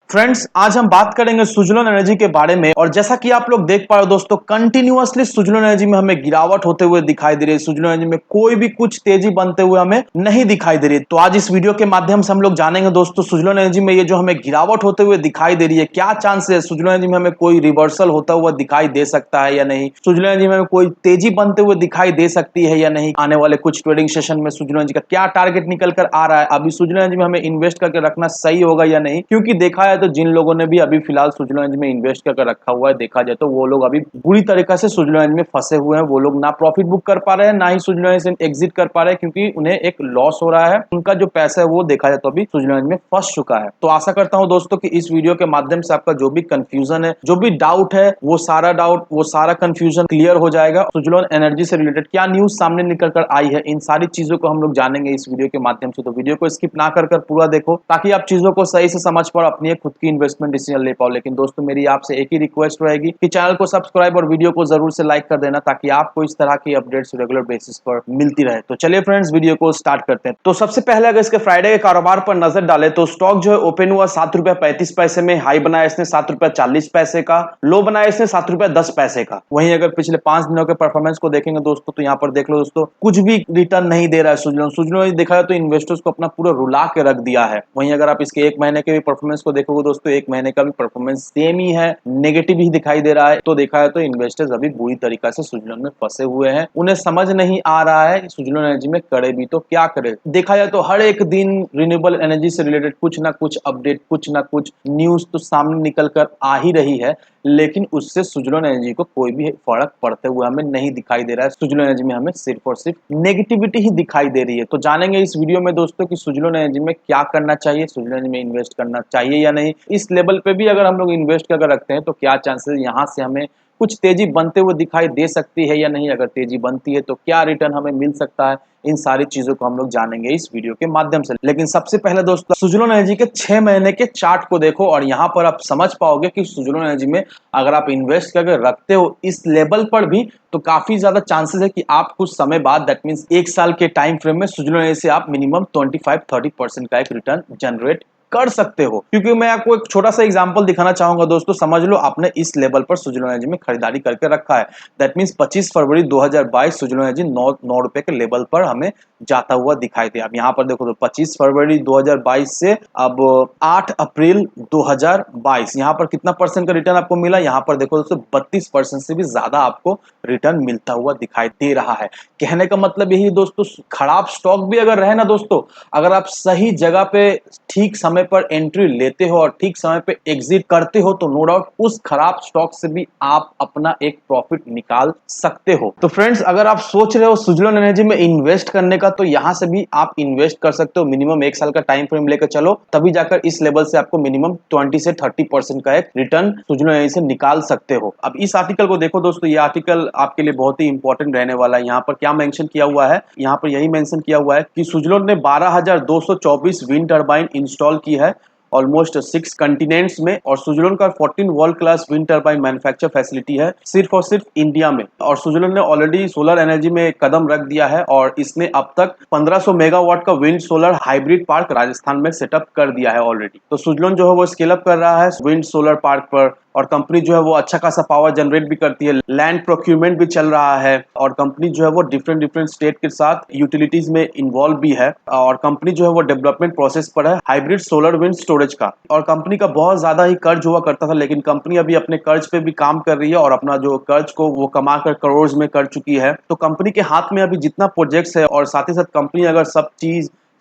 Friends, आज हम बात करेंगे सुजलोन एनर्जी के बारे में। और जैसा कि आप लोग देख पा रहे हो दोस्तों, कंटिन्यूअसली सुजलोन एनर्जी में हमें गिरावट होते हुए दिखाई दे रही है। सुजलोन एनर्जी में कोई भी कुछ तेजी बनते हुए हमें नहीं दिखाई दे रही है। तो आज इस वीडियो के माध्यम से हम लोग जानेंगे दोस्तों, सुजलोन एनर्जी में ये जो हमें गिरावट होते हुए दिखाई दे रही है, क्या चांस है सुजलोन एनर्जी में हमें कोई रिवर्सल होता हुआ दिखाई दे सकता है या नहीं, सुजलोन एनर्जी में हमें कोई तेजी बनते हुए दिखाई दे सकती है या नहीं। आने वाले कुछ ट्रेडिंग सेशन में सुजलोन एनर्जी का क्या टारगेट निकल कर आ रहा है, अभी सुजलोन एनर्जी में हमें इन्वेस्ट करके रखना सही होगा या नहीं। क्योंकि देखा जाए तो जिन लोगों ने भी अभी फिलहाल सुजलोन एनर्जी में इन्वेस्ट करके रखा हुआ है, देखा जाए तो वो लोग अभी बुरी तरीके से सुजलोन एनर्जी में फंसे हुए हैं। वो लोग ना प्रॉफिट बुक कर पा रहे हैं, ना ही सुजलोन एनर्जी से एग्जिट कर पा रहे हैं, क्योंकि उन्हें एक लॉस हो रहा है। उनका जो पैसा है वो देखा जाए तो अभी सुजलोन एनर्जी में फंस चुका है। तो आशा करता हूं दोस्तों कि इस वीडियो के माध्यम से आपका जो भी कंफ्यूजन है, जो भी डाउट है, वो सारा कंफ्यूजन क्लियर हो जाएगा। सुजलोन एनर्जी से रिलेटेड क्या न्यूज सामने निकल कर आई है, इन सारी चीजों को हम लोग जानेंगे इस वीडियो के माध्यम से। तो वीडियो को स्किप ना कर पूरा देखो, ताकि आप चीजों को सही से समझ पाओ, अपनी खुद की इन्वेस्टमेंट डिसीजन ले पाओ। लेकिन दोस्तों, मेरी आपसे एक ही रिक्वेस्ट रहेगी कि चैनल को सब्सक्राइब और वीडियो को जरूर से लाइक कर देना, ताकि आपको इस तरह की अपडेट्स रेगुलर बेसिस पर मिलती रहे। तो चलिए फ्रेंड्स, वीडियो को स्टार्ट करते हैं। तो सबसे पहले अगर इसके फ्राइडे के कारोबार पर नजर डाले तो स्टॉक जो है ओपन हुआ ₹7.35 में, हाई बनाया इसने ₹7.40 का, लो बनाया इसने ₹7.10 का। वहीं अगर पिछले 5 दिनों के परफॉर्मेंस को देखेंगे दोस्तों, तो यहाँ पर देख लो दोस्तों, कुछ भी रिटर्न नहीं दे रहा है सुजलोन देखा जाए तो इन्वेस्टर्स को अपना पूरा रुला के रख दिया है। वहीं अगर आप इसके 1 महीने के भी परफॉर्मेंस को देखोगे दोस्तों, 1 महीने का भी परफॉर्मेंस सेम ही है, नेगेटिव ही दिखाई दे रहा है। तो देखा है तो इन्वेस्टर्स अभी बुरी तरीके से सुजलोन में फंसे हुए हैं। उन्हें समझ नहीं आ रहा है सुजलोन एनर्जी में करे भी तो क्या करे। देखा जाए तो हर एक दिन रिन्यूएबल एनर्जी से रिलेटेड कुछ ना कुछ अपडेट, कुछ ना कुछ न्यूज तो सामने निकल कर आ ही रही है, लेकिन उससे सुजलोन एनर्जी को कोई भी फर्क पड़ते हुए हमें नहीं दिखाई दे रहा है। सुजलोन एनर्जी में हमें सिर्फ और सिर्फ नेगेटिविटी ही दिखाई दे रही है। तो जानेंगे इस वीडियो में दोस्तों कि सुजलोन एनर्जी में क्या करना चाहिए, सुजलोन एनर्जी में इन्वेस्ट करना चाहिए या नहीं। इस लेवल पे भी अगर हम लोग इन्वेस्ट करके रखते हैं तो क्या चांसेस यहाँ से हमें कुछ तेजी बनते हुए दिखाई दे सकती है या नहीं। अगर तेजी बनती है तो क्या रिटर्न हमें मिल सकता है। इन सारी चीजों को हम लोग जानेंगे इस वीडियो के माध्यम से। लेकिन सबसे पहले दोस्तों, सुजलोन एनर्जी के 6 महीने के चार्ट को देखो, और यहाँ पर आप समझ पाओगे कि सुजलोन एनर्जी में अगर आप इन्वेस्ट करके रखते हो इस लेवल पर भी, तो काफी ज्यादा चांसेस है कि आप कुछ समय बाद, दैट मींस 1 साल के टाइम फ्रेम में सुजलोन एनर्जी से आप मिनिमम 25-30% का एक रिटर्न जनरेट कर सकते हो। क्योंकि मैं आपको एक छोटा सा एग्जांपल दिखाना चाहूंगा दोस्तों। समझ लो आपने इस लेवल पर सुजलोन एनर्जी में खरीदारी करके रखा है, that means 25 February 2022 Suzlon energy 9 रुपए के लेवल पर हमें जाता हुआ दिखाई दे। अब यहाँ पर देखो तो 25 फरवरी 2022 से अब 8 अप्रैल 2022, यहाँ पर कितना परसेंट का रिटर्न आपको मिला। यहाँ पर देखो दोस्तों 32% से भी ज्यादा आपको रिटर्न मिलता हुआ दिखाई दे रहा है। कहने का मतलब यही दोस्तों, खराब स्टॉक भी अगर रहे ना दोस्तों, अगर आप सही जगह पे ठीक समय पर एंट्री लेते हो और ठीक समय पे एग्जिट करते हो, तो नो डाउट उस खराब स्टॉक से भी आप अपना एक प्रॉफिट निकाल सकते हो। तो फ्रेंड्स, अगर आप सोच रहे हो सुजलोन एनर्जी में इन्वेस्ट करने का, तो यहां से भी आप इन्वेस्ट कर सकते हो। मिनिमम 1 साल का टाइम फ्रेम लेकर चलो, तभी जाकर इस लेवल से आपको मिनिमम 20 से 30% का एक रिटर्न सुजलोन एनर्जी से निकाल सकते हो। अब इस आर्टिकल को देखो दोस्तों, ये आर्टिकल आपके लिए बहुत ही इंपॉर्टेंट रहने वाला है। यहाँ पर क्या मेंशन किया हुआ है, यहाँ पर यही मेंशन किया हुआ है कि सुजलोन ने 12,224 विंड टर्बाइन इंस्टॉल की है ऑलमोस्ट 6 कंटिनेंट्स में, और सुजलोन का 14 world class wind turbine manufacture facility है सिर्फ और सिर्फ इंडिया में। और सुजलोन ने ऑलरेडी सोलर एनर्जी में कदम रख दिया है, और इसने अब तक 1500 मेगावाट का wind solar hybrid park Rajasthan में सेटअप कर दिया है ऑलरेडी। तो सुजलोन जो है वो स्केल अप कर रहा है विंड सोलर पार्क पर, और कंपनी जो है वो अच्छा खासा पावर जनरेट भी करती है। लैंड प्रोक्यूरमेंट भी चल रहा है, और कंपनी जो है वो डिफरेंट डिफरेंट स्टेट के साथ यूटिलिटीज में इन्वॉल्व भी है। और कंपनी जो है वो डेवलपमेंट प्रोसेस पर है हाइब्रिड सोलर विंड स्टोरेज का। और कंपनी का बहुत ज्यादा ही कर्ज हुआ करता था, लेकिन कंपनी अभी अपने कर्ज पे भी काम कर रही है, और अपना जो कर्ज को वो कमा कर करोड़ में कर चुकी है। तो कंपनी के हाथ में अभी जितना प्रोजेक्ट्स है, और साथ ही साथ कंपनी अगर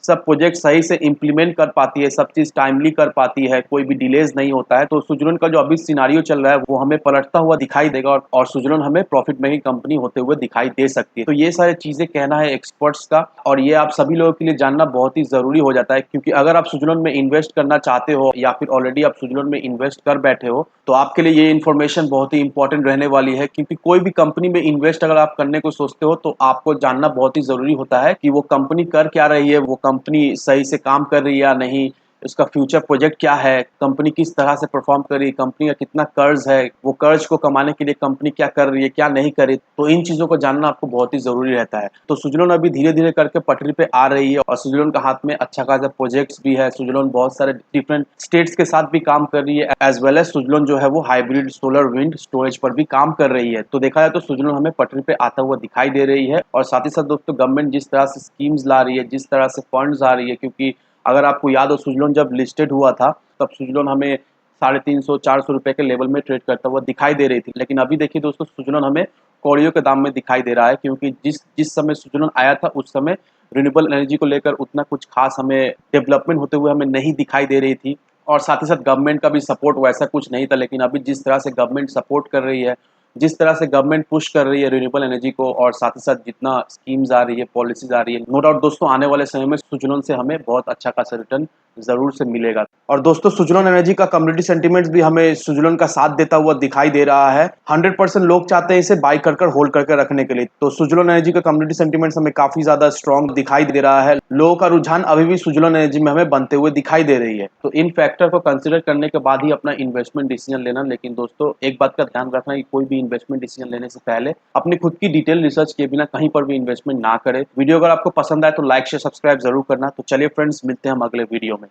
सब प्रोजेक्ट सही से इंप्लीमेंट कर पाती है, सब चीज टाइमली कर पाती है, कोई भी डिलेज नहीं होता है, तो सुजलोन का जो अभी सिनारियो चल रहा है वो हमें पलटता हुआ दिखाई देगा, और सुजलोन हमें प्रॉफिट मेकिंग कंपनी होते हुए दिखाई दे सकती है। तो ये सारी चीजें कहना है एक्सपर्ट्स का, और ये आप सभी लोगों के लिए जानना बहुत ही जरूरी हो जाता है। क्योंकि अगर आप सुजलोन में इन्वेस्ट करना चाहते हो, या फिर ऑलरेडी आप सुजलोन में इन्वेस्ट कर बैठे हो, तो आपके लिए ये इन्फॉर्मेशन बहुत ही इंपॉर्टेंट रहने वाली है। क्योंकि कोई भी कंपनी में इन्वेस्ट अगर आप करने को सोचते हो, तो आपको जानना बहुत ही जरूरी होता है कि वो कंपनी कर क्या रही है, वो कंपनी सही से काम कर रही है या नहीं, उसका फ्यूचर प्रोजेक्ट क्या है, कंपनी किस तरह से परफॉर्म कर रही है, कंपनी का कितना कर्ज है, वो कर्ज को कमाने के लिए कंपनी क्या कर रही है, क्या नहीं कर रही, तो इन चीजों को जानना आपको बहुत ही जरूरी रहता है। तो सुजलोन अभी धीरे धीरे करके पटरी पे आ रही है और सुजलोन का हाथ में अच्छा खासा प्रोजेक्ट्स भी है। सुजलोन बहुत सारे डिफरेंट स्टेट्स के साथ भी काम कर रही है, एज वेल एज सुजलोन जो है वो हाइब्रिड सोलर विंड स्टोरेज पर भी काम कर रही है। तो देखा जाए तो सुजलोन हमें पटरी पे आता हुआ दिखाई दे रही है। और साथ ही साथ दोस्तों गवर्नमेंट जिस तरह से स्कीम्स ला रही है, जिस तरह से फंड्स आ रही है, क्योंकि अगर आपको याद हो सुजलोन जब लिस्टेड हुआ था तब सुजलोन हमें 350-400 रुपए के लेवल में ट्रेड करता हुआ दिखाई दे रही थी। लेकिन अभी देखिए दोस्तों सुजलोन हमें कौड़ियों के दाम में दिखाई दे रहा है, क्योंकि जिस जिस समय सुजलोन आया था उस समय रिन्यूएबल एनर्जी को लेकर उतना कुछ खास हमें डेवलपमेंट होते हुए हमें नहीं दिखाई दे रही थी। और साथ ही साथ गवर्नमेंट का भी सपोर्ट वैसा कुछ नहीं था। लेकिन अभी जिस तरह से गवर्नमेंट सपोर्ट कर रही है, जिस तरह से गवर्नमेंट पुश कर रही है रिन्यूएबल एनर्जी को, और साथ ही साथ जितना स्कीम्स आ रही है, पॉलिसीज आ रही है, नो डाउट दोस्तों आने वाले समय में सुजलोन से हमें बहुत अच्छा खासा रिटर्न जरूर से मिलेगा। और दोस्तों सुजलोन एनर्जी का कम्युनिटी सेंटीमेंट्स भी हमें सुजलोन का साथ देता हुआ दिखाई दे रहा है। 100% लोग चाहते हैं इसे बाई कर होल्ड करके रखने के लिए। तो सुजलोन एनर्जी का कम्युनिटी सेंटीमेंट्स हमें काफी ज्यादा स्ट्रॉन्ग दिखाई दे रहा है। लोगों का रुझान अभी भी सुजलोन एनर्जी में हमें बनते हुए दिखाई दे रही है। तो इन फैक्टर को कंसिडर करने के बाद ही अपना इन्वेस्टमेंट डिसीजन लेना। लेकिन दोस्तों एक बात का ध्यान रखना कि कोई भी इन्वेस्टमेंट डिसीजन लेने से पहले अपनी खुद की डिटेल रिसर्च किए बिना कहीं पर भी इन्वेस्टमेंट ना करें। वीडियो अगर आपको पसंद आए तो लाइक शेयर सब्सक्राइब जरूर करना। तो चलिए फ्रेंड्स, मिलते हैं हम अगले वीडियो में।